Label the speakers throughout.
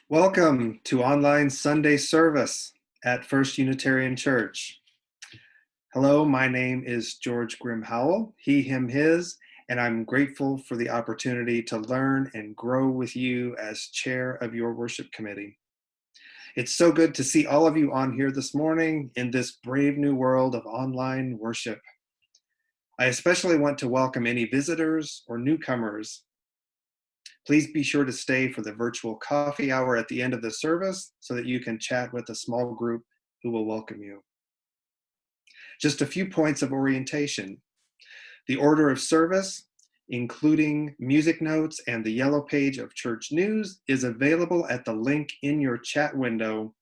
Speaker 1: Welcome to online Sunday service at First Unitarian Church. Hello, my name is George Grimm Howell, he, him, his, and I'm grateful for the opportunity to learn and grow with you as chair of your worship committee. It's so good to see all of you on here this morning in this brave new world of online worship. I especially want to welcome any visitors or newcomers. Please be sure to stay for the virtual coffee hour at the end of the service so that you can chat with a small group who will welcome you. Just a few points of orientation. The order of service, including music notes and the yellow page of church news, is available at the link in your chat window,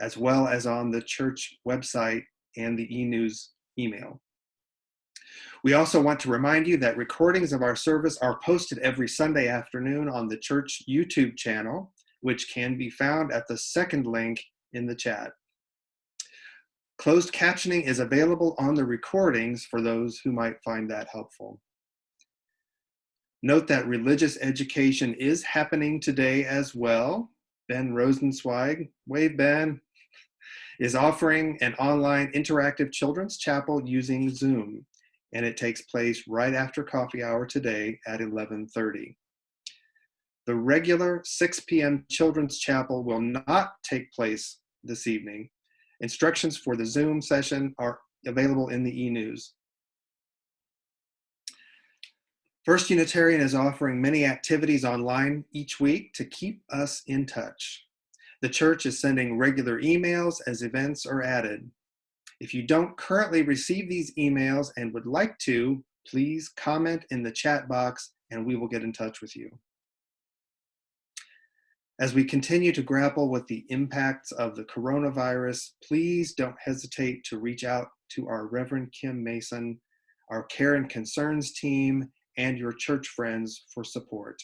Speaker 1: as well as on the church website and the e-news email. We also want to remind you that recordings of our service are posted every Sunday afternoon on the church YouTube channel, which can be found at the second link in the chat. Closed captioning is available on the recordings for those who might find that helpful. Note that religious education is happening today as well. Ben Rosenzweig, wave Ben, is offering an online interactive children's chapel using Zoom, and it takes place right after coffee hour today at 11:30. The regular 6 p.m. children's chapel will not take place this evening. Instructions for the Zoom session are available in the e-news. First Unitarian is offering many activities online each week to keep us in touch. The church is sending regular emails as events are added. If you don't currently receive these emails and would like to, please comment in the chat box and we will get in touch with you. As we continue to grapple with the impacts of the coronavirus, please don't hesitate to reach out to our Reverend Kim Mason, our Care and Concerns team, and your church friends for support.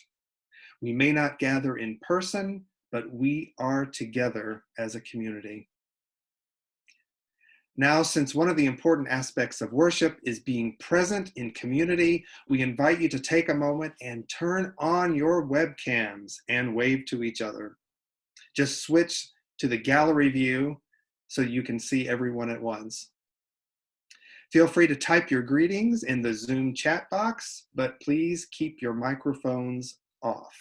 Speaker 1: We may not gather in person, but we are together as a community. Now, since one of the important aspects of worship is being present in community, we invite you to take a moment and turn on your webcams and wave to each other. Just switch to the gallery view so you can see everyone at once. Feel free to type your greetings in the Zoom chat box, but please keep your microphones off.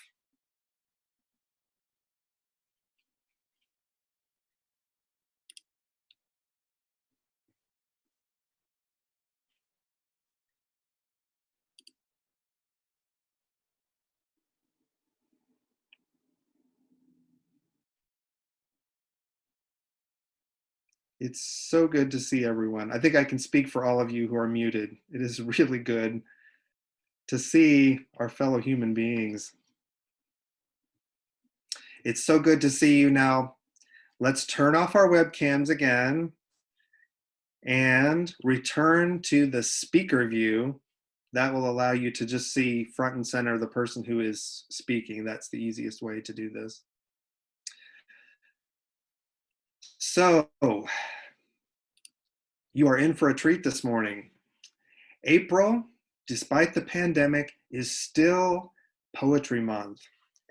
Speaker 1: It's so good to see everyone. I think I can speak for all of you who are muted. It is really good to see our fellow human beings. It's so good to see you now. Let's turn off our webcams again and return to the speaker view. That will allow you to just see front and center the person who is speaking. That's the easiest way to do this. So, you are in for a treat this morning. April, despite the pandemic, is still Poetry Month.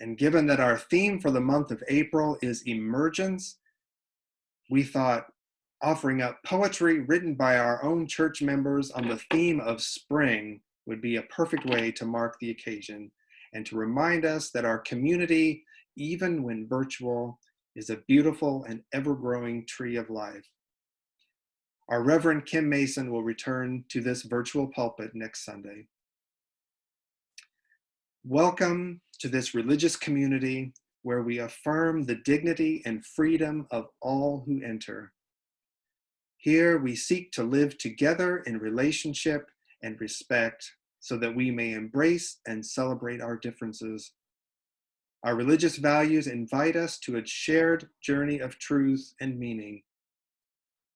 Speaker 1: And given that our theme for the month of April is Emergence, we thought offering up poetry written by our own church members on the theme of spring would be a perfect way to mark the occasion and to remind us that our community, even when virtual, is a beautiful and ever-growing tree of life. Our Reverend Kim Mason will return to this virtual pulpit next Sunday. Welcome to this religious community where we affirm the dignity and freedom of all who enter. Here we seek to live together in relationship and respect so that we may embrace and celebrate our differences. Our religious values invite us to a shared journey of truth and meaning.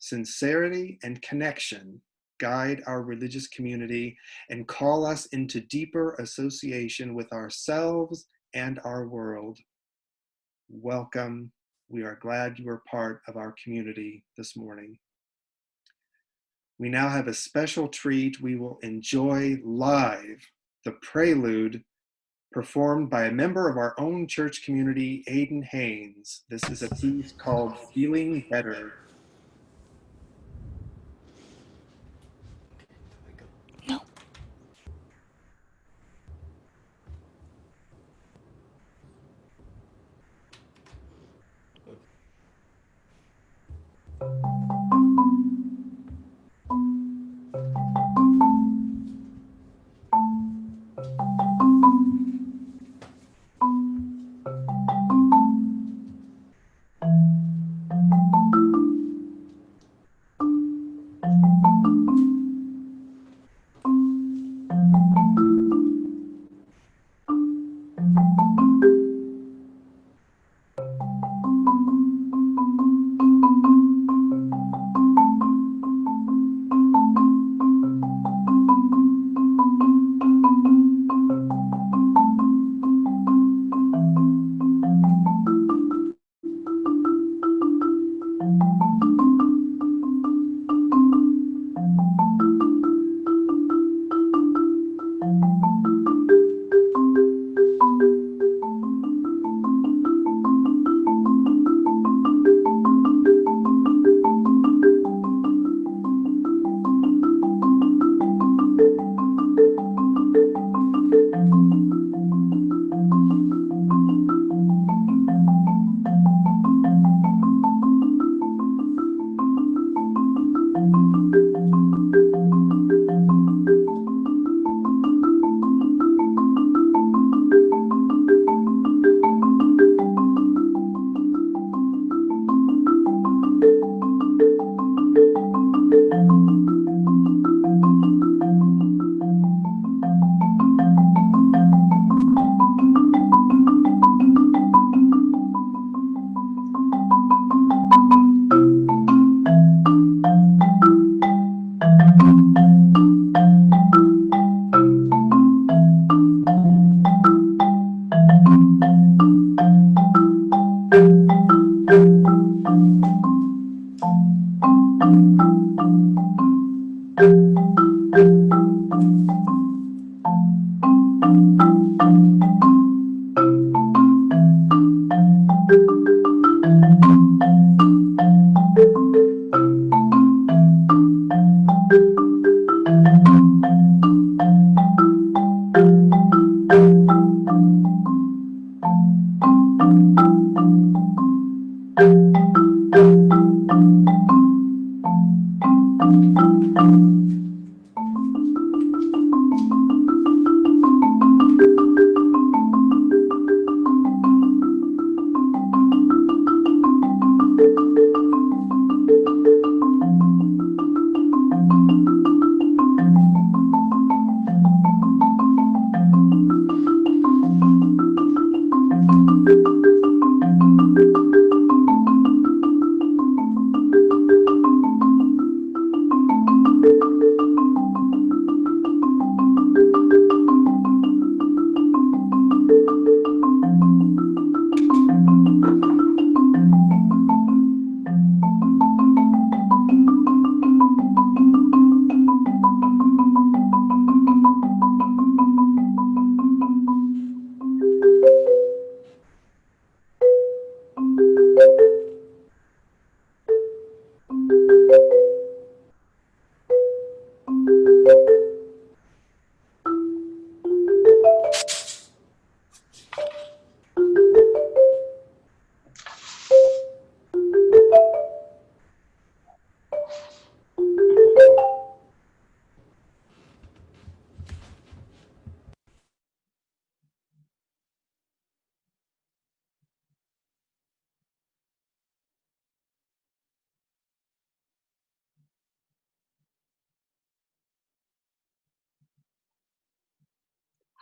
Speaker 1: Sincerity and connection guide our religious community and call us into deeper association with ourselves and our world. Welcome. We are glad you are part of our community this morning. We now have a special treat. We will enjoy live the prelude performed by a member of our own church community, Aiden Haynes. This is a piece called Feeling Better.
Speaker 2: No.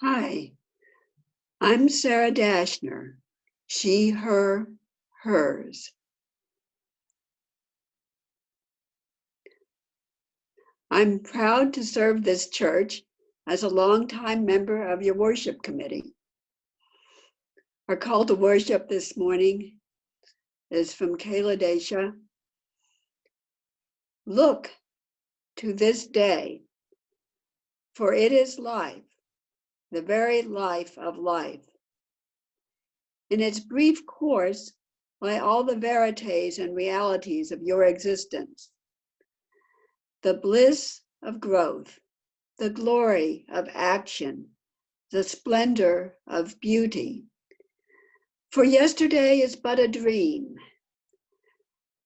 Speaker 3: Hi, I'm Sarah Dashner, she, her, hers. I'm proud to serve this church as a longtime member of your worship committee. Our call to worship this morning is from Kayla Desha. Look to this day, for it is life the very life of life. In its brief course lie all the verities and realities of your existence. The bliss of growth, the glory of action, the splendor of beauty. For yesterday is but a dream,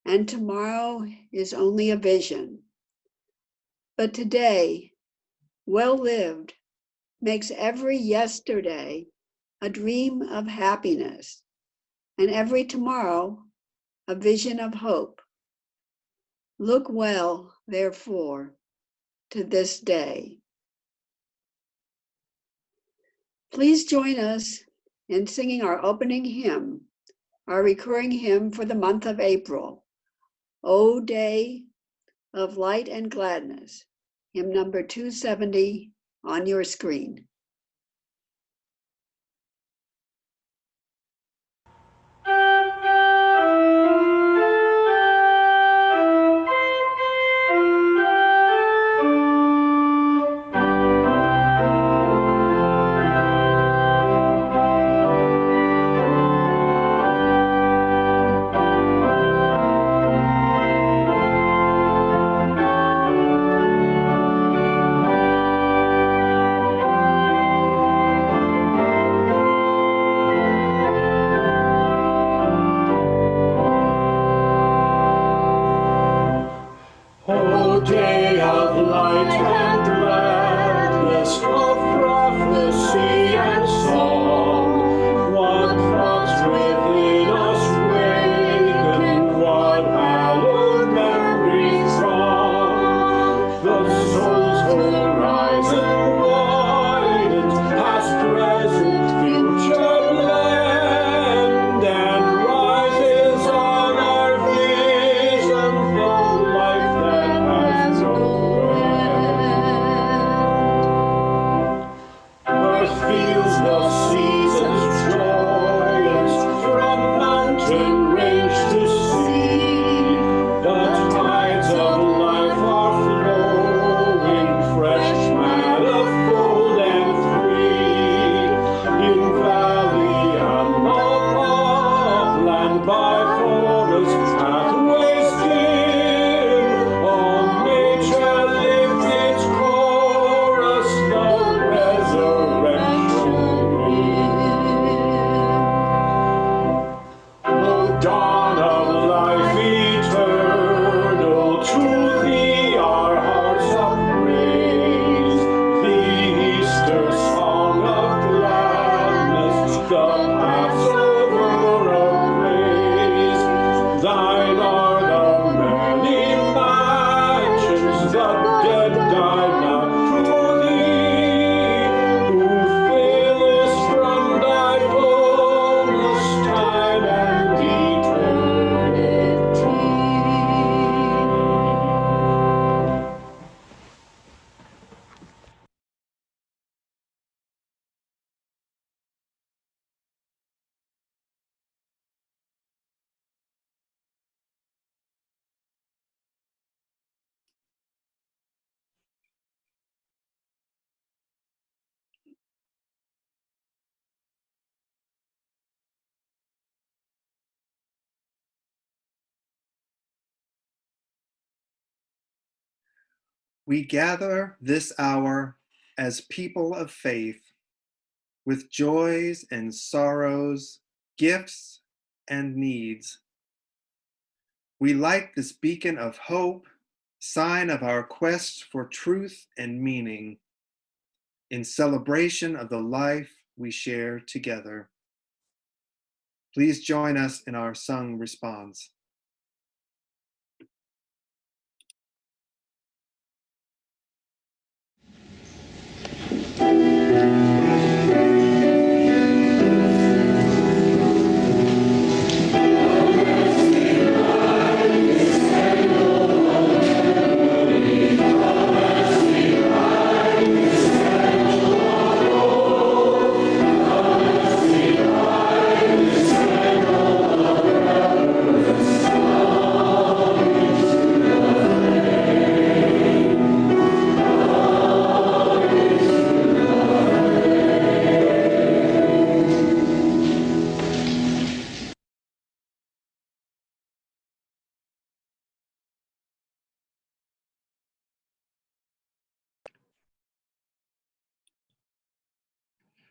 Speaker 3: and tomorrow is only a vision. But today, well lived, makes every yesterday a dream of happiness, and every tomorrow a vision of hope. Look well, therefore, to this day. Please join us in singing our opening hymn, our recurring hymn for the month of April, O Day of Light and Gladness, hymn number 270 on your screen.
Speaker 2: O day of light and gladness, of prophecy and song, what thoughts within us waken, what hallowed memories throng. The soul's horizon widens, past, present, future blend, and rises on our vision the life that has no end. Earth feels the seasons joyous, from mountain range to sea. The tides of life are flowing, fresh, manifold, and free. In valley and above, land by forest, pathways dim, all nature lifts its chorus, the resurrection hymn. O dawn of life eternal, to thee our hearts upraise, the Easter song of gladness, the Passover of praise. Thine are the many mansions, the dead die not to thee, who failest from thy fullness, time and eternity.
Speaker 1: We gather this hour as people of faith, with joys and sorrows, gifts and needs. We light this beacon of hope, sign of our quest for truth and meaning, in celebration of the life we share together. Please join us in our sung response.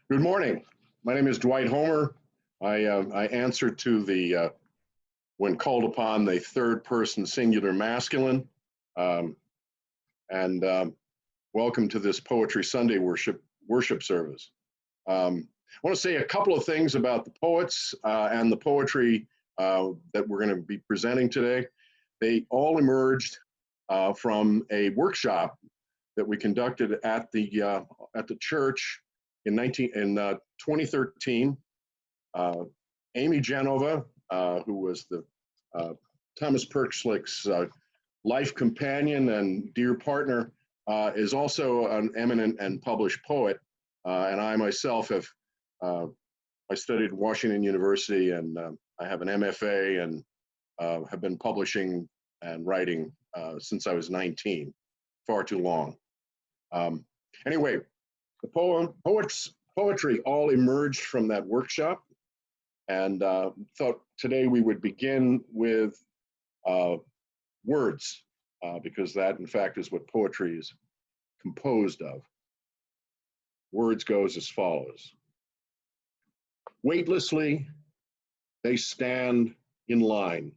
Speaker 4: Good morning. My name is Dwight Homer. I answer to the, when called upon, the third person singular masculine. Welcome to this Poetry Sunday worship service. I want to say a couple of things about the poets and the poetry that we're going to be presenting today. They all emerged from a workshop that we conducted at the church in 2013. Amy Genova, who was the Thomas Perchlick's life companion and dear partner, is also an eminent and published poet. And I myself have, I studied at Washington University, and I have an MFA and have been publishing and writing since I was 19, far too long. Anyway, the poetry all emerged from that workshop, and thought today we would begin with words, because that in fact is what poetry is composed of. Words goes as follows. Weightlessly, they stand in line.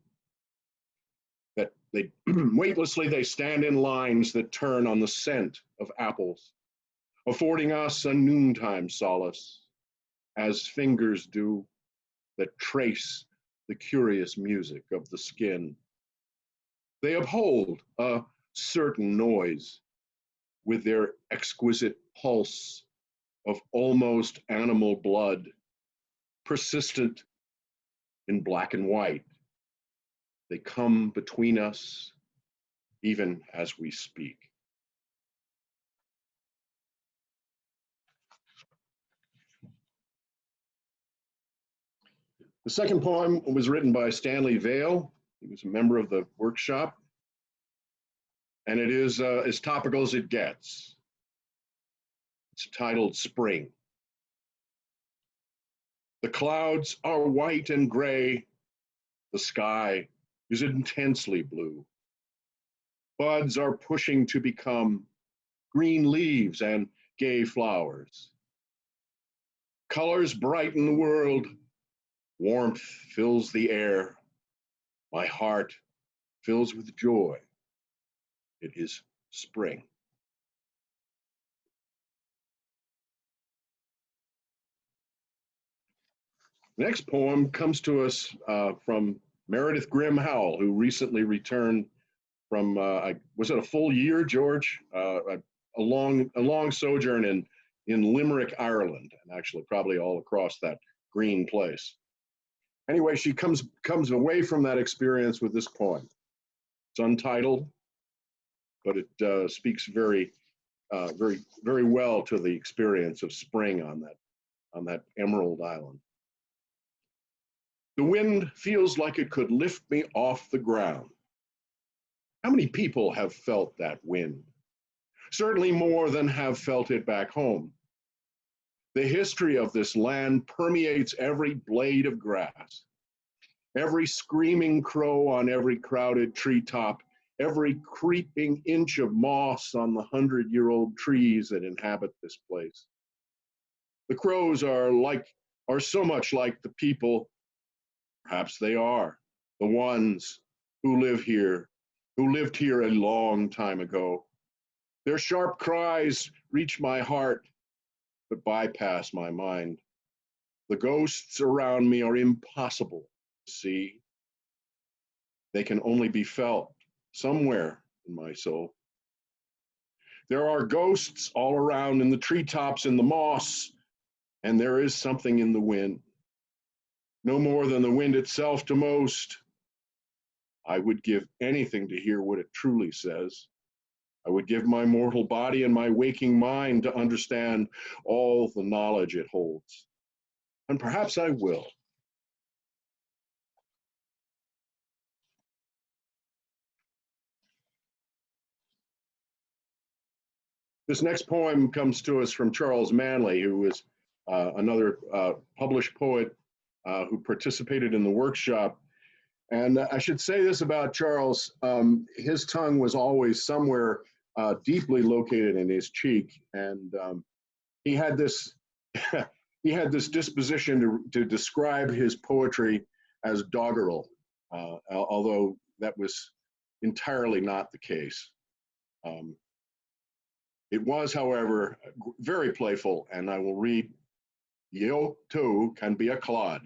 Speaker 4: Weightlessly they stand in lines that turn on the scent of apples, affording us a noontime solace, as fingers do that trace the curious music of the skin. They uphold a certain noise with their exquisite pulse of almost animal blood, persistent in black and white. They come between us even as we speak. The second poem was written by Stanley Vail. He was a member of the workshop, and it is as topical as it gets. It's titled Spring. The clouds are white and gray. The sky is intensely blue. Buds are pushing to become green leaves and gay flowers. Colors brighten the world. Warmth fills the air. My heart fills with joy. It is spring. The next poem comes to us from Meredith Grimm Howell, who recently returned from, was it a full year, George? A long sojourn in Limerick, Ireland, and actually probably all across that green place. Anyway, she comes away from that experience with this poem. It's untitled, but it speaks very well to the experience of spring on that emerald island. The wind feels like it could lift me off the ground. How many people have felt that wind? Certainly more than have felt it back home. The history of this land permeates every blade of grass, every screaming crow on every crowded treetop, every creeping inch of moss on the 100-year-old trees that inhabit this place. The crows are so much like the people. Perhaps they are the ones who lived here a long time ago. Their sharp cries reach my heart, but bypass my mind. The ghosts around me are impossible to see. They can only be felt somewhere in my soul. There are ghosts all around in the treetops, in the moss, and there is something in the wind. No more than the wind itself to most. I would give anything to hear what it truly says. I would give my mortal body and my waking mind to understand all the knowledge it holds. And perhaps I will. This next poem comes to us from Charles Manley, who is another published poet who participated in the workshop. And I should say this about Charles, his tongue was always somewhere deeply located in his cheek. And he had this, he had this disposition to describe his poetry as doggerel, although that was entirely not the case. It was, however, very playful, and I will read, "You too can be a clod,"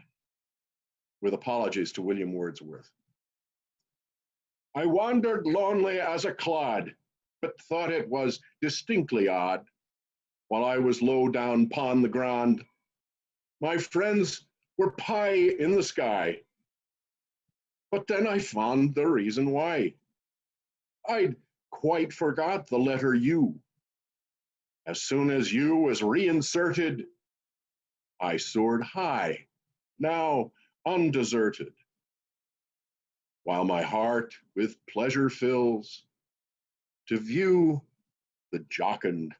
Speaker 4: with apologies to William Wordsworth. I wandered lonely as a clod, but thought it was distinctly odd. While I was low down upon the ground, my friends were pie in the sky. But then I found the reason why. I'd quite forgot the letter U. As soon as U was reinserted, I soared high, now undeserted. While my heart with pleasure fills to view the jocund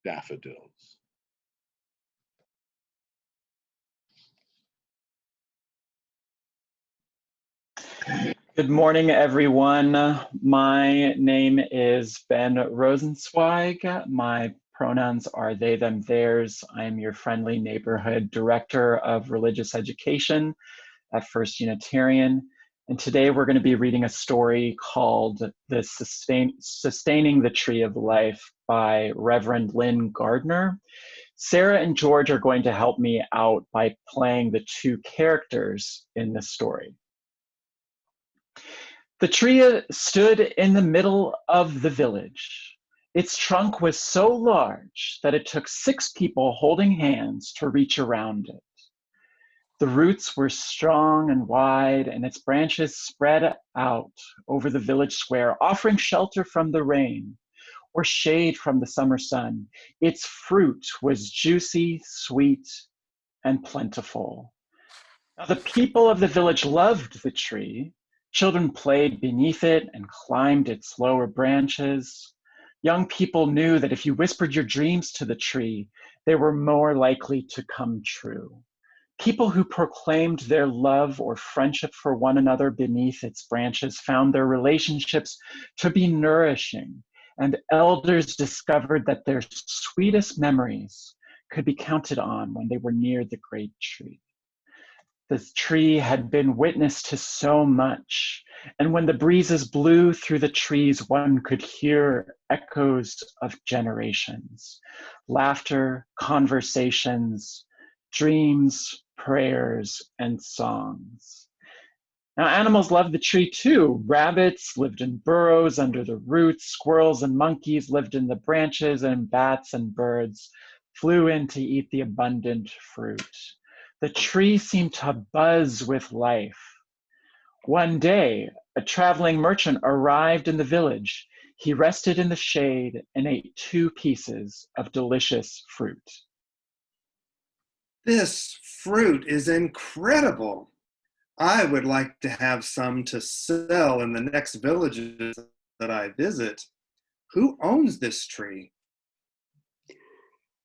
Speaker 4: daffodils.
Speaker 5: Good morning, everyone. My name is Ben Rosenzweig. My pronouns are they, them, theirs. I am your friendly neighborhood director of religious education at First Unitarian. And today we're going to be reading a story called Sustaining the Tree of Life by Reverend Lynn Gardner. Sarah and George are going to help me out by playing the two characters in this story. The tree stood in the middle of the village. Its trunk was so large that it took 6 people holding hands to reach around it. The roots were strong and wide, and its branches spread out over the village square, offering shelter from the rain or shade from the summer sun. Its fruit was juicy, sweet, and plentiful. Now, the people of the village loved the tree. Children played beneath it and climbed its lower branches. Young people knew that if you whispered your dreams to the tree, they were more likely to come true. People who proclaimed their love or friendship for one another beneath its branches found their relationships to be nourishing, and elders discovered that their sweetest memories could be counted on when they were near the great tree. The tree had been witness to so much, and when the breezes blew through the trees, one could hear echoes of generations, laughter, conversations, dreams, prayers, and songs. Now, animals loved the tree too. Rabbits lived in burrows under the roots, squirrels and monkeys lived in the branches, and bats and birds flew in to eat the abundant fruit. The tree seemed to buzz with life. One day, a traveling merchant arrived in the village. He rested in the shade and ate 2 pieces of delicious fruit.
Speaker 1: This fruit is incredible. I would like to have some to sell in the next villages that I visit. Who owns this tree?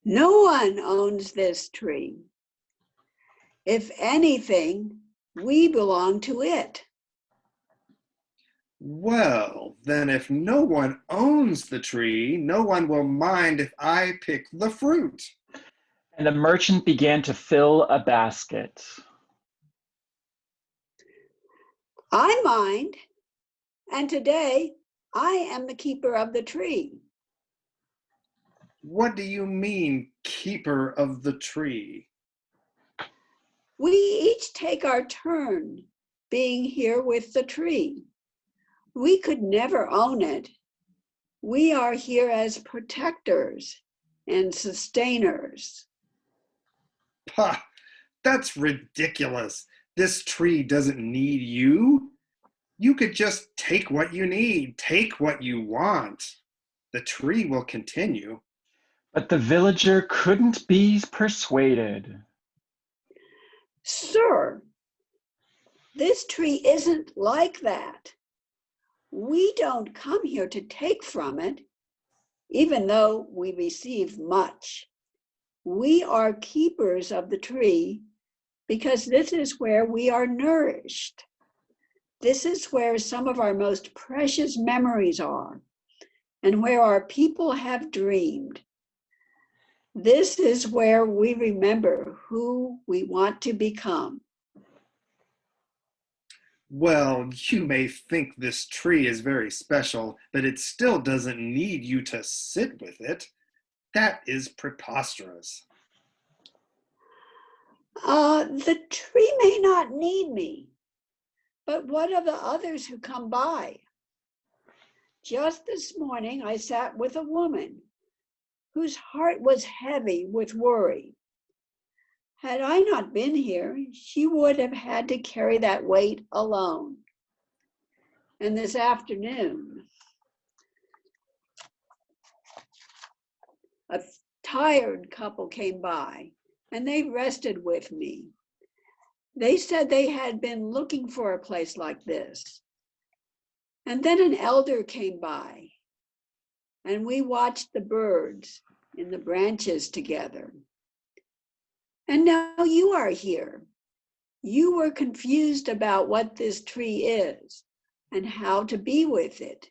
Speaker 3: No one owns this tree. If anything, we belong to it.
Speaker 1: Well, then if no one owns the tree, no one will mind if I pick the fruit.
Speaker 5: And the merchant began to fill a basket.
Speaker 3: I mind, and today I am the keeper of the tree.
Speaker 1: What do you mean, keeper of the tree?
Speaker 3: We each take our turn being here with the tree. We could never own it. We are here as protectors and sustainers.
Speaker 1: Pah, that's ridiculous. This tree doesn't need you. You could just take what you need, take what you want. The tree will continue.
Speaker 5: But the villager couldn't be persuaded.
Speaker 3: Sir, this tree isn't like that. We don't come here to take from it, even though we receive much. We are keepers of the tree because this is where we are nourished. This is where some of our most precious memories are and where our people have dreamed. This is where we remember who we want to become.
Speaker 1: Well, you may think this tree is very special, but it still doesn't need you to sit with it. That is preposterous.
Speaker 3: The tree may not need me, but what of the others who come by? Just this morning, I sat with a woman whose heart was heavy with worry. Had I not been here, she would have had to carry that weight alone. And this afternoon, a tired couple came by and they rested with me. They said they had been looking for a place like this. And then an elder came by and we watched the birds in the branches together. And now you are here. You were confused about what this tree is and how to be with it.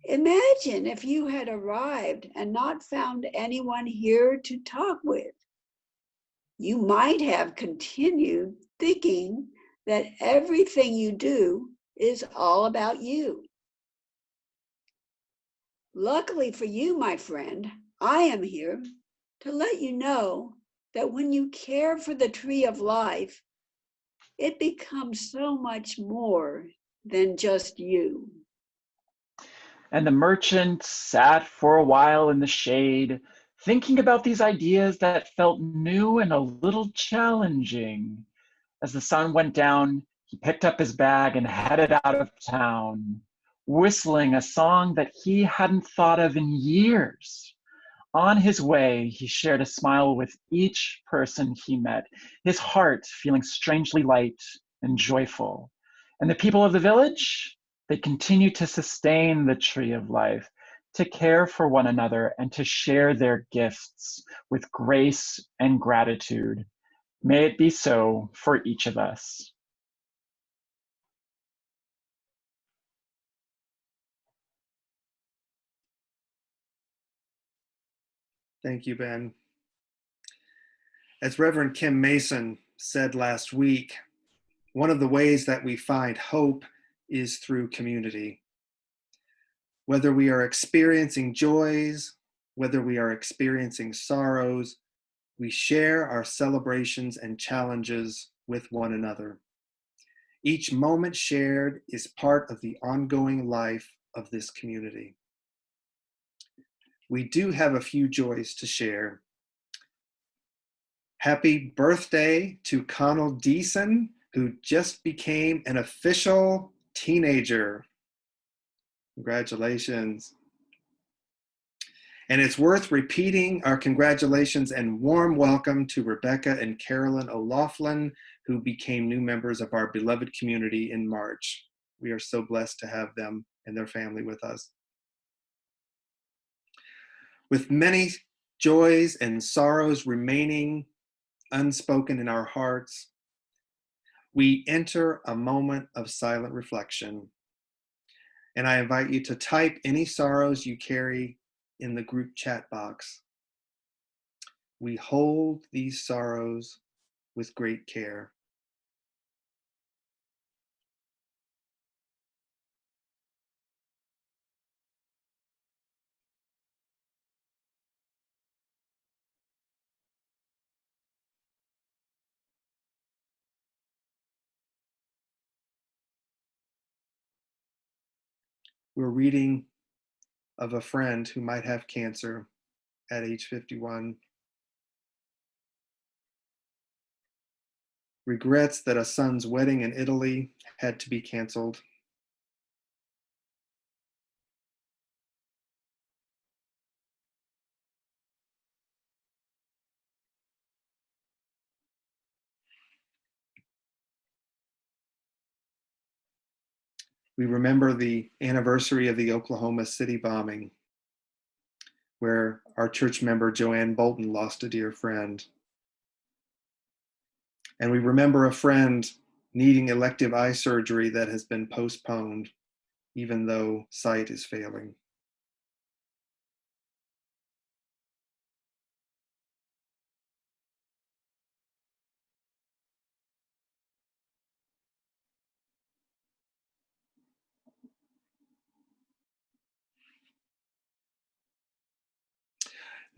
Speaker 3: Imagine if you had arrived and not found anyone here to talk with. You might have continued thinking that everything you do is all about you. Luckily for you, my friend, I am here to let you know that when you care for the tree of life, it becomes so much more than just you.
Speaker 5: And the merchant sat for a while in the shade, thinking about these ideas that felt new and a little challenging. As the sun went down, he picked up his bag and headed out of town, whistling a song that he hadn't thought of in years. On his way, he shared a smile with each person he met, his heart feeling strangely light and joyful. And the people of the village, they continue to sustain the tree of life, to care for one another and to share their gifts with grace and gratitude. May it be so for each of us.
Speaker 1: Thank you, Ben. As Reverend Kim Mason said last week, one of the ways that we find hope is through community. Whether we are experiencing joys, whether we are experiencing sorrows, we share our celebrations and challenges with one another. Each moment shared is part of the ongoing life of this community. We do have a few joys to share. Happy birthday to Connell Deason, who just became an official teenager. Congratulations. And it's worth repeating our congratulations and warm welcome to Rebecca and Carolyn O'Loughlin, who became new members of our beloved community in March. We are so blessed to have them and their family with us. With many joys and sorrows remaining unspoken in our hearts, we enter a moment of silent reflection. And I invite you to type any sorrows you carry in the group chat box. We hold these sorrows with great care. We're reading of a friend who might have cancer at age 51. Regrets that a son's wedding in Italy had to be canceled. We remember the anniversary of the Oklahoma City bombing, where our church member Joanne Bolton lost a dear friend. And we remember a friend needing elective eye surgery that has been postponed, even though sight is failing.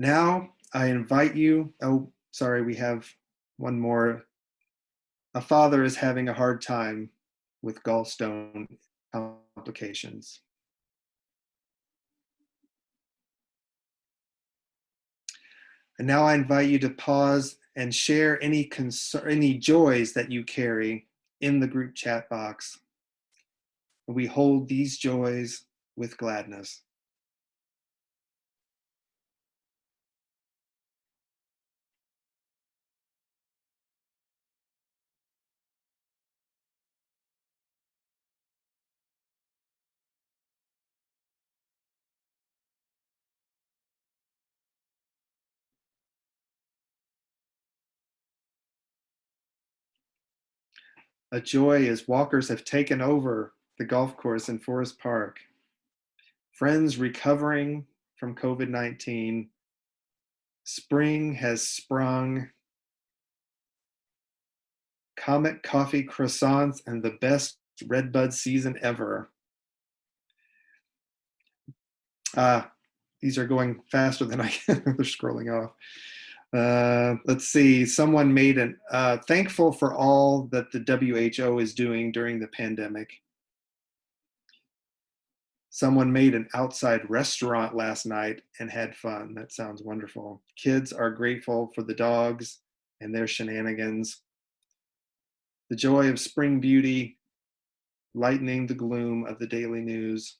Speaker 1: Now I invite you, oh, sorry, we have one more. A father is having a hard time with gallstone complications. And now I invite you to pause and share any joys that you carry in the group chat box. We hold these joys with gladness. A joy is walkers have taken over the golf course in Forest Park. Friends recovering from COVID-19. Spring has sprung. Comet coffee croissants and the best redbud season ever. These are going faster than I they're scrolling off. Let's see, someone made an thankful for all that the WHO is doing during the pandemic. Someone made an outside restaurant last night and had fun. That sounds wonderful. Kids are grateful for the dogs and their shenanigans. The joy of spring beauty, lightening the gloom of the daily news.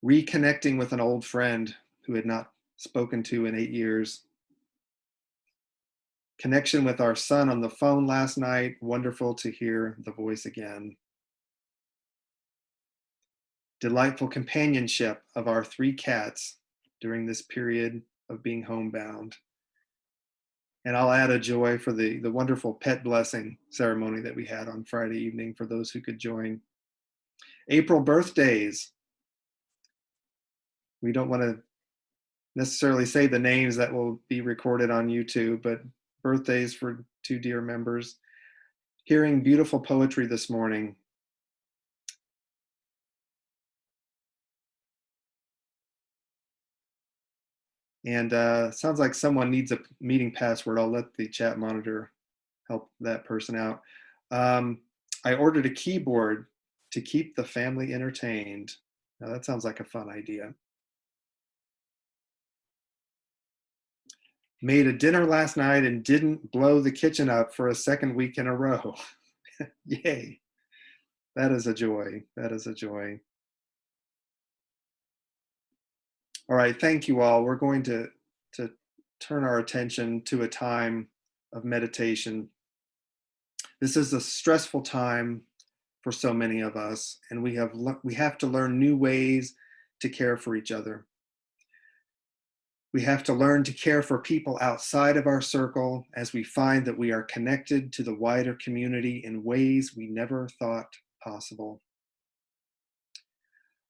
Speaker 1: Reconnecting with an old friend who had not spoken to in 8 years. Connection with our son on the phone last night. Wonderful to hear the voice again. Delightful companionship of our 3 cats during this period of being homebound. And I'll add a joy for the wonderful pet blessing ceremony that we had on Friday evening for those who could join. April birthdays. We don't want to necessarily say the names that will be recorded on YouTube, but birthdays for 2 dear members. Hearing beautiful poetry this morning. And sounds like someone needs a meeting password. I'll let the chat monitor help that person out. I ordered a keyboard to keep the family entertained. Now that sounds like a fun idea. Made a dinner last night and didn't blow the kitchen up for a 2nd week in a row. Yay. That is a joy. That is a joy. All right, thank you all. We're going to turn our attention to a time of meditation. This is a stressful time for so many of us, and we have to learn new ways to care for each other. We have to learn to care for people outside of our circle as we find that we are connected to the wider community in ways we never thought possible.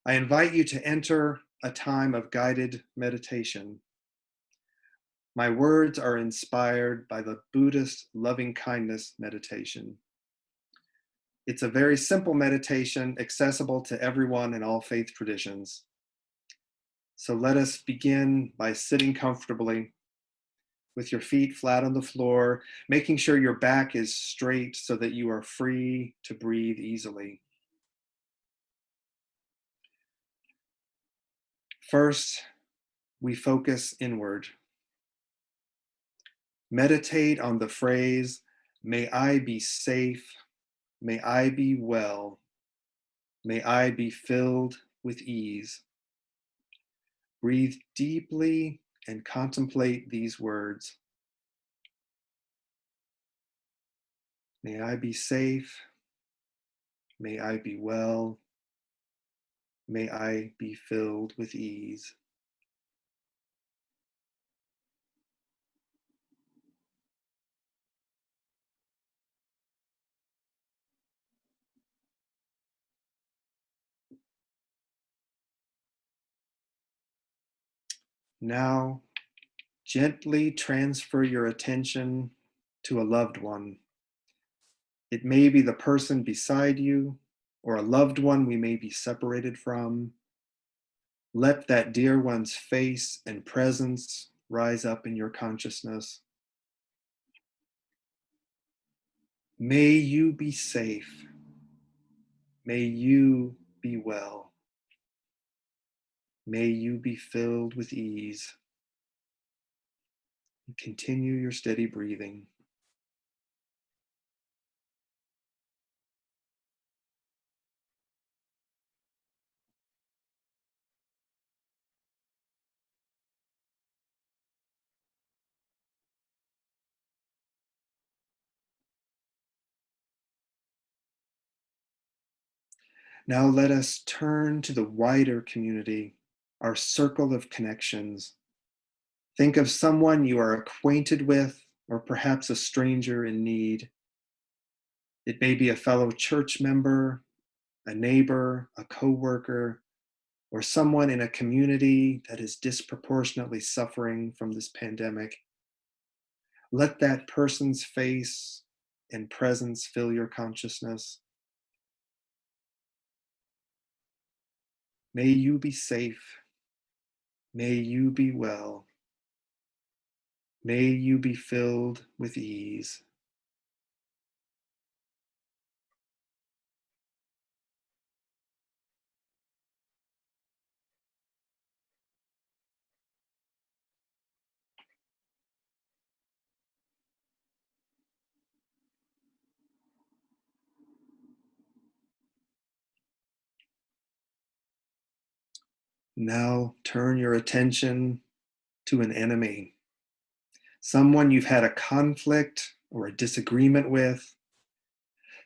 Speaker 1: I invite you to enter a time of guided meditation. My words are inspired by the Buddhist loving kindness meditation. It's a very simple meditation accessible to everyone in all faith traditions. So let us begin by sitting comfortably with your feet flat on the floor, making sure your back is straight so that you are free to breathe easily. First, we focus inward. Meditate on the phrase, may I be safe, may I be well, may I be filled with ease. Breathe deeply and contemplate these words. May I be safe, may I be well, may I be filled with ease. Now, gently transfer your attention to a loved one. It may be the person beside you or a loved one we may be separated from. Let that dear one's face and presence rise up in your consciousness. May you be safe. May you be well. May you be filled with ease. And continue your steady breathing. Now let us turn to the wider community, our circle of connections. Think of someone you are acquainted with, or perhaps a stranger in need. It may be a fellow church member, a neighbor, a coworker, or someone in a community that is disproportionately suffering from this pandemic. Let that person's face and presence fill your consciousness. May you be safe. May you be well. May you be filled with ease. Now turn your attention to an enemy, someone you've had a conflict or a disagreement with,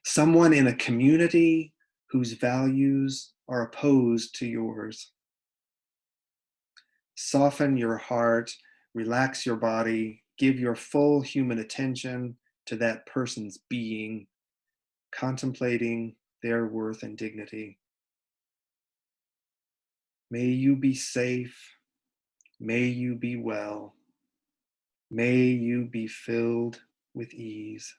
Speaker 1: someone in a community whose values are opposed to yours. Soften your heart, relax your body, give your full human attention to that person's being, contemplating their worth and dignity. May you be safe. May you be well. May you be filled with ease.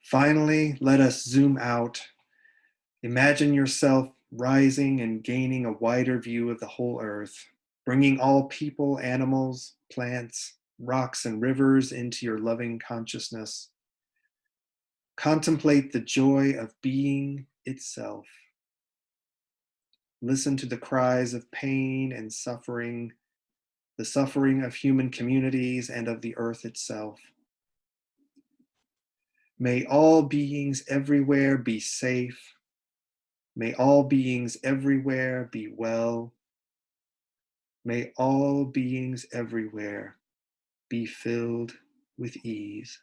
Speaker 1: Finally, let us zoom out. Imagine yourself rising and gaining a wider view of the whole earth, bringing all people, animals, plants, rocks, and rivers into your loving consciousness. Contemplate the joy of being itself. Listen to the cries of pain and suffering, the suffering of human communities and of the earth itself. May all beings everywhere be safe. May all beings everywhere be well. May all beings everywhere be filled with ease.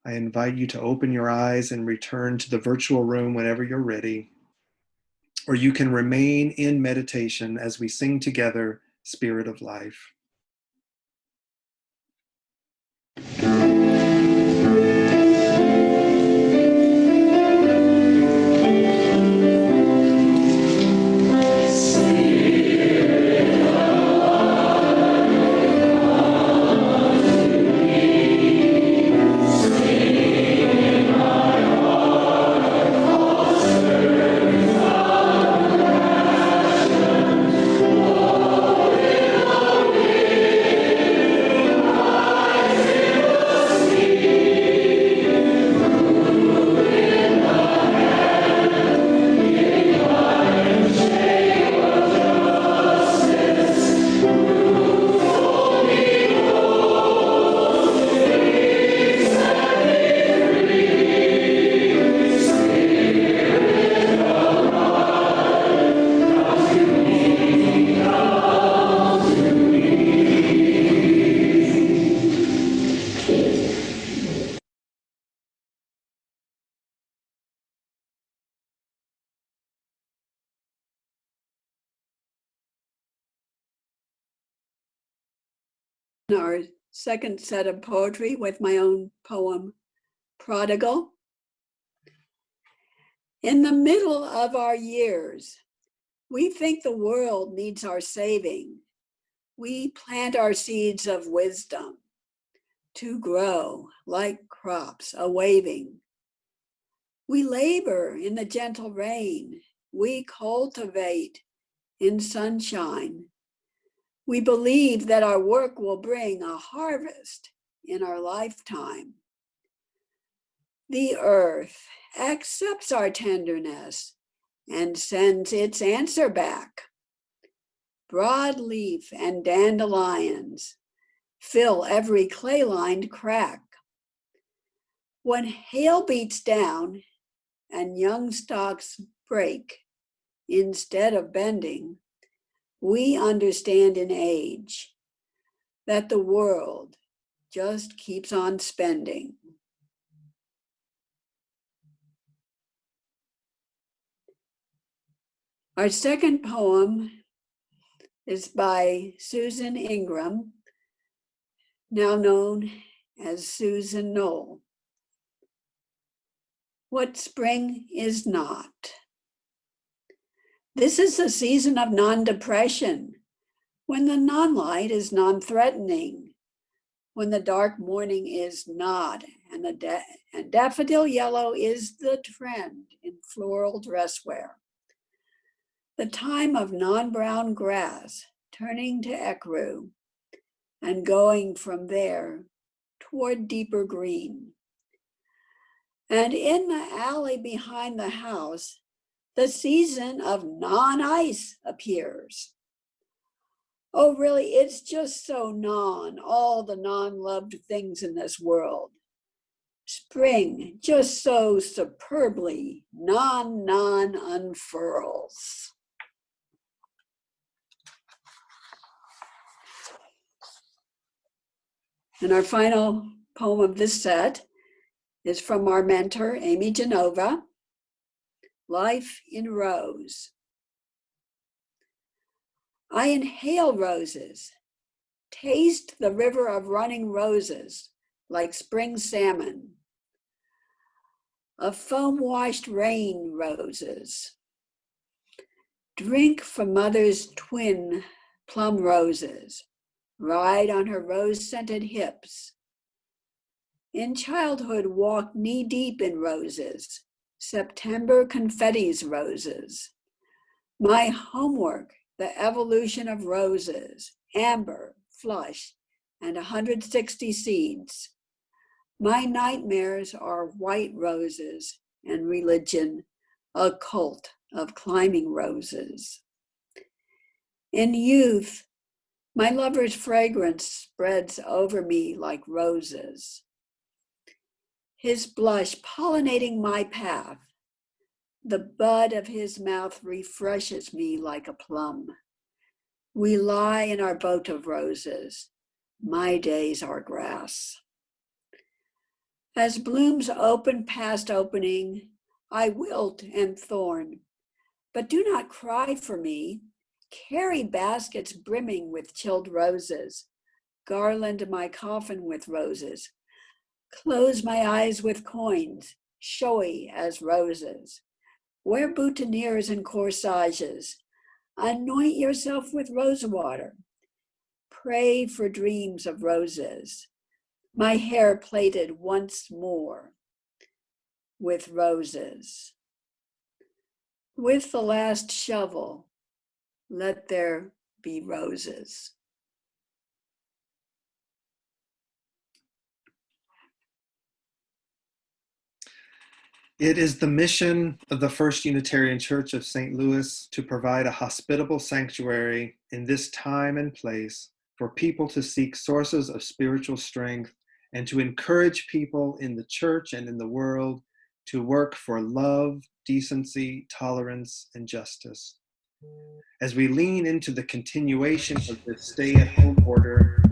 Speaker 1: I invite you to open your eyes and return to the virtual room whenever you're ready, or you can remain in meditation as we sing together, Spirit of Life.
Speaker 2: Spirit
Speaker 3: Our second set of poetry with my own poem, Prodigal. In the middle of our years, we think the world needs our saving. We plant our seeds of wisdom to grow like crops a-waving. We labor in the gentle rain. We cultivate in sunshine. We believe that our work will bring a harvest in our lifetime. The earth accepts our tenderness and sends its answer back. Broadleaf and dandelions fill every clay-lined crack. When hail beats down and young stalks break, instead of bending, we understand in age that the world just keeps on spending. Our second poem is by Susan Ingram, now known as Susan Knoll. What spring is not. This is a season of non-depression, when the non-light is non-threatening, when the dark morning is not, and daffodil yellow is the trend in floral dress wear. The time of non-brown grass turning to ecru and going from there toward deeper green. And in the alley behind the house, the season of non-ice appears. Oh, really, it's just so all the non-loved things in this world. Spring just so superbly unfurls. And our final poem of this set is from our mentor, Amy Genova, Life in Rose. I inhale roses, taste the river of running roses like spring salmon, of foam-washed rain roses. Drink from mother's twin plum roses, ride on her rose-scented hips. In childhood, walk knee-deep in roses, September confetti's roses. My homework, the evolution of roses, amber, flush, and 160 seeds. My nightmares are white roses and religion, a cult of climbing roses. In youth, my lover's fragrance spreads over me like roses. His blush pollinating my path. The bud of his mouth refreshes me like a plum. We lie in our boat of roses. My days are grass. As blooms open past opening, I wilt and thorn. But do not cry for me. Carry baskets brimming with chilled roses. Garland my coffin with roses. Close my eyes with coins, showy as roses. Wear boutonnieres and corsages. Anoint yourself with rose water. Pray for dreams of roses. My hair plaited once more with roses. With the last shovel, let there be roses.
Speaker 1: It is the mission of the First Unitarian Church of St. Louis to provide a hospitable sanctuary in this time and place for people to seek sources of spiritual strength and to encourage people in the church and in the world to work for love, decency, tolerance, and justice. As we lean into the continuation of this stay-at-home order,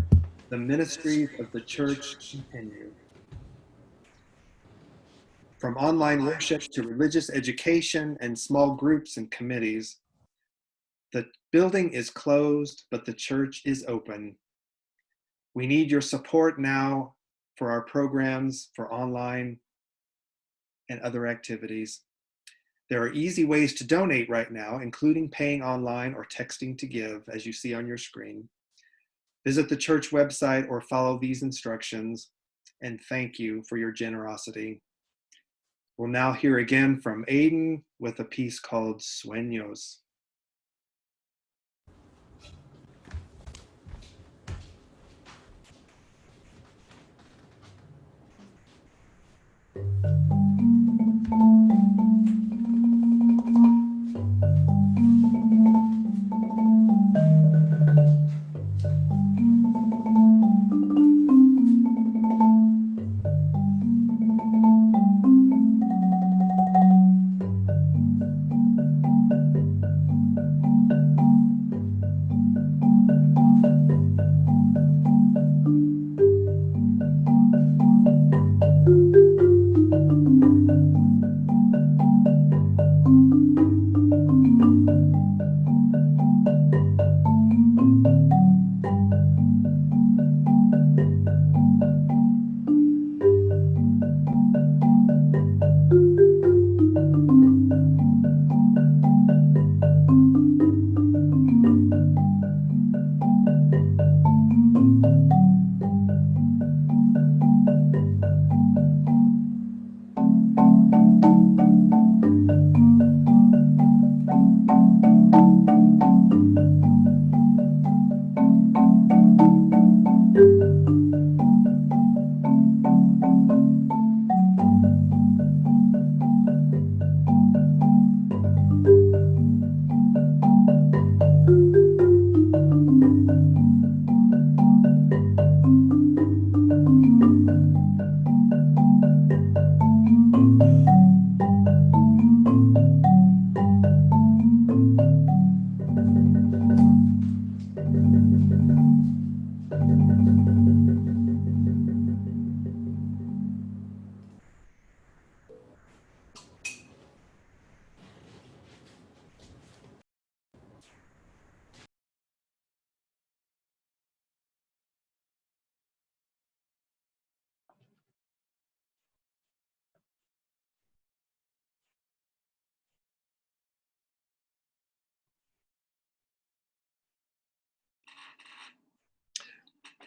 Speaker 1: the ministries of the church continue. From online worship to religious education and small groups and committees, the building is closed, but the church is open. We need your support now for our programs, for online and other activities. There are easy ways to donate right now, including paying online or texting to give, as you see on your screen. Visit the church website or follow these instructions, and thank you for your generosity. We'll now hear again from Aidan with a piece called Sueños.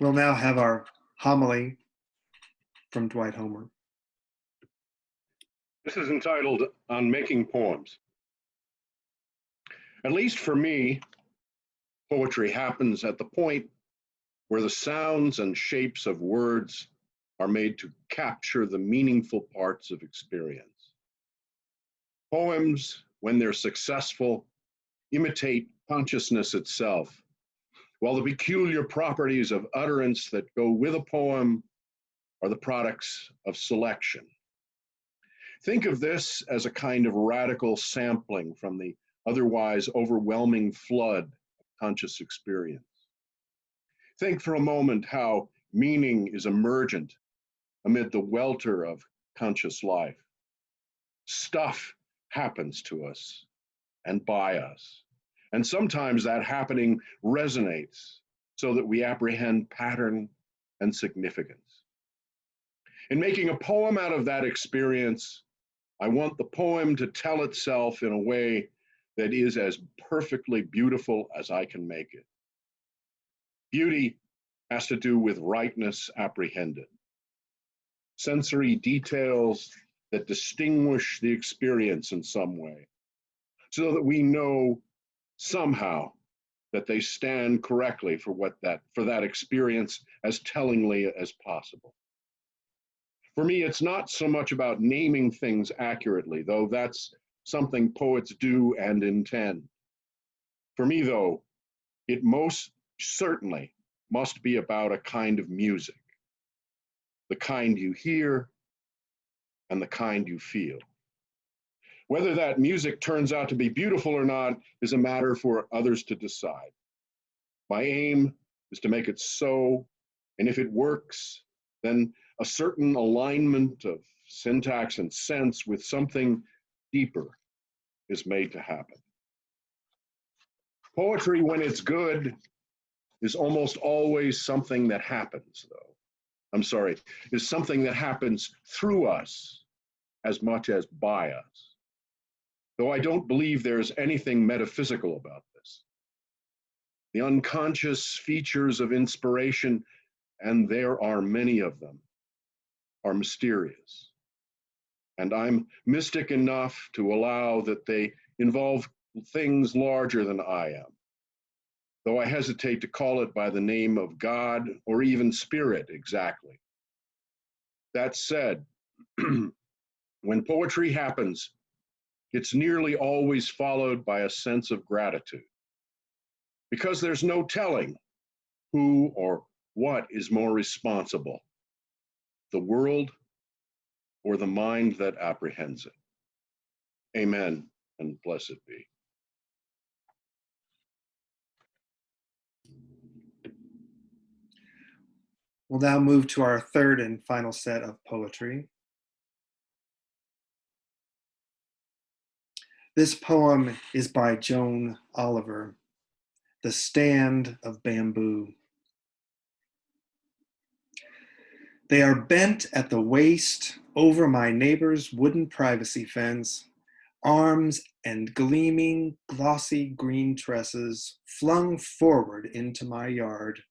Speaker 1: We'll now have our homily from Dwight Homer.
Speaker 4: This is entitled On Making Poems. At least for me, poetry happens at the point where the sounds and shapes of words are made to capture the meaningful parts of experience. Poems, when they're successful, imitate consciousness itself, while the peculiar properties of utterance that go with a poem are the products of selection. Think of this as a kind of radical sampling from the otherwise overwhelming flood of conscious experience. Think for a moment how meaning is emergent amid the welter of conscious life. Stuff happens to us and by us, and sometimes that happening resonates so that we apprehend pattern and significance. In making a poem out of that experience, I want the poem to tell itself in a way that is as perfectly beautiful as I can make it. Beauty has to do with rightness apprehended. Sensory details that distinguish the experience in some way, so that we know somehow that they stand correctly for that experience as tellingly as possible. For me, it's not so much about naming things accurately, though that's something poets do and intend. For me, though, it most certainly must be about a kind of music, the kind you hear and the kind you feel. Whether that music turns out to be beautiful or not is a matter for others to decide. My aim is to make it so, and if it works, then a certain alignment of syntax and sense with something deeper is made to happen. Poetry, when it's good, is almost always something that happens, though. I'm sorry, is something that happens through us as much as by us. Though I don't believe there's anything metaphysical about this. The unconscious features of inspiration, and there are many of them, are mysterious. And I'm mystic enough to allow that they involve things larger than I am, though I hesitate to call it by the name of God or even spirit exactly. That said, when poetry happens, it's nearly always followed by a sense of gratitude, because there's no telling who or what is more responsible, the world or the mind that apprehends it. Amen, and blessed be.
Speaker 1: We'll now move to our third and final set of poetry. This poem is by Joan Oliver, The Stand of Bamboo. They are bent at the waist over my neighbor's wooden privacy fence, arms and gleaming, glossy green tresses flung forward into my yard.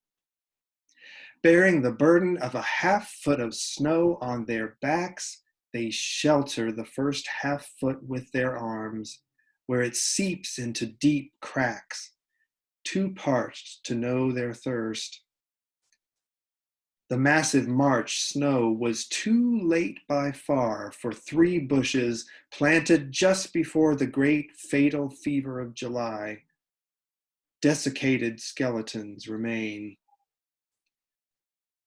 Speaker 1: Bearing the burden of a half-foot of snow on their backs, they shelter the first half-foot with their arms, where it seeps into deep cracks, too parched to know their thirst. The massive March snow was too late by far for 3 bushes planted just before the great fatal fever of July. Desiccated skeletons remain.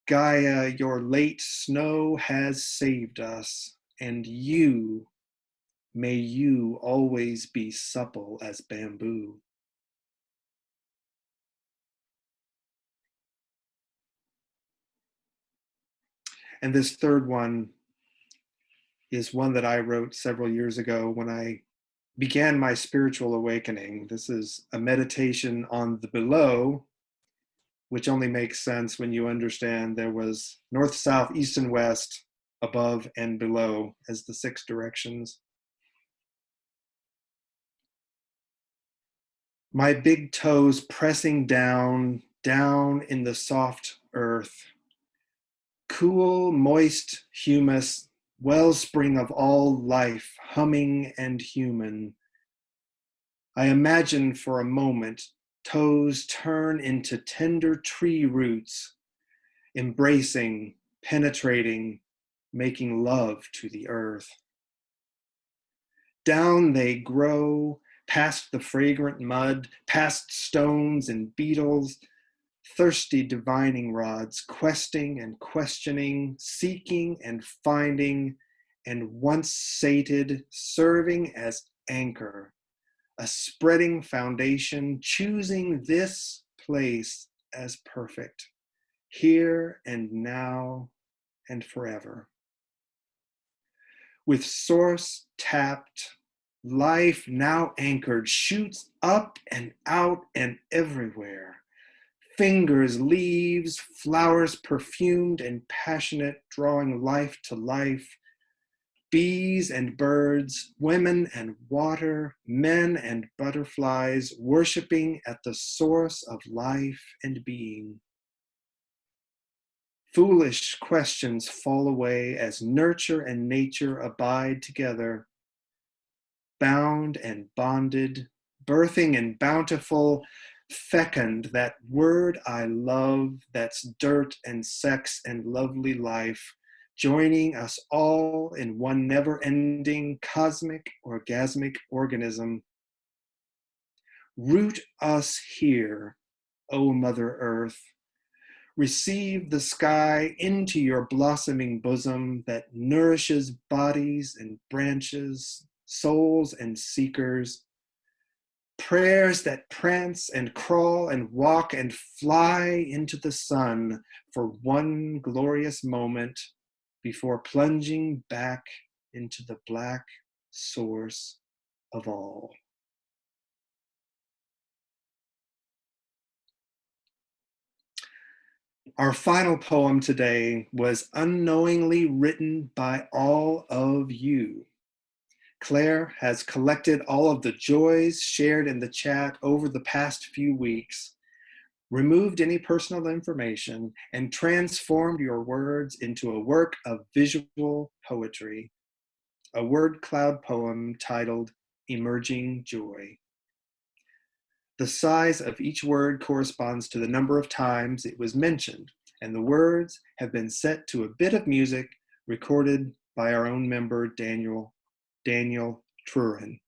Speaker 1: Gaia, your late snow has saved us, and you, may you always be supple as bamboo. And this third one is one that I wrote several years ago when I began my spiritual awakening. This is a meditation on the below, which only makes sense when you understand there was north, south, east, and west, above and below as the 6 directions. My big toes pressing down in the soft earth. Cool, moist humus, wellspring of all life, humming and human. I imagine for a moment toes turn into tender tree roots, embracing, penetrating, making love to the earth. Down they grow, past the fragrant mud, past stones and beetles, thirsty divining rods, questing and questioning, seeking and finding, and once sated, serving as anchor, a spreading foundation, choosing this place as perfect, here and now and forever. With source tapped, life now anchored shoots up and out and everywhere. Fingers, leaves, flowers perfumed and passionate, drawing life to life. Bees and birds, women and water, men and butterflies, worshiping at the source of life and being. Foolish questions fall away as nurture and nature abide together, bound and bonded, birthing and bountiful, fecund, that word I love, that's dirt and sex and lovely life, joining us all in one never-ending cosmic orgasmic organism. Root us here, O Mother Earth. Receive the sky into your blossoming bosom that nourishes bodies and branches, souls and seekers, prayers that prance and crawl and walk and fly into the sun for one glorious moment before plunging back into the black source of all. Our final poem today was unknowingly written by all of you. Claire has collected all of the joys shared in the chat over the past few weeks, removed any personal information, and transformed your words into a work of visual poetry, a word cloud poem titled Emerging Joy. The size of each word corresponds to the number of times it was mentioned, and the words have been set to a bit of music recorded by our own member, Daniel Trurin.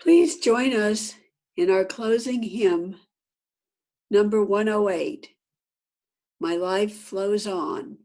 Speaker 3: Please join us in our closing hymn, number 108, My Life Flows On.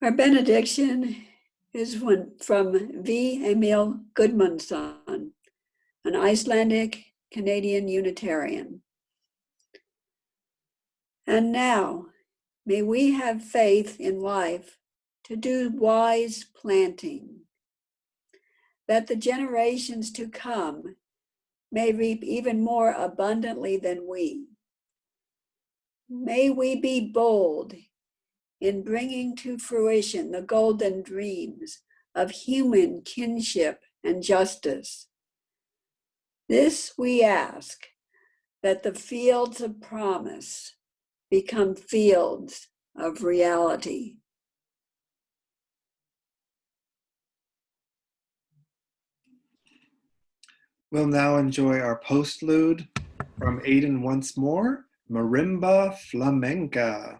Speaker 3: Our benediction is from V. Emil Gudmundsson, an Icelandic Canadian Unitarian. And now, may we have faith in life to do wise planting, that the generations to come may reap even more abundantly than we. May we be bold in bringing to fruition the golden dreams of human kinship and justice. This we ask, that the fields of promise become fields of reality.
Speaker 1: We'll now enjoy our postlude from Aidan once more, Marimba Flamenca.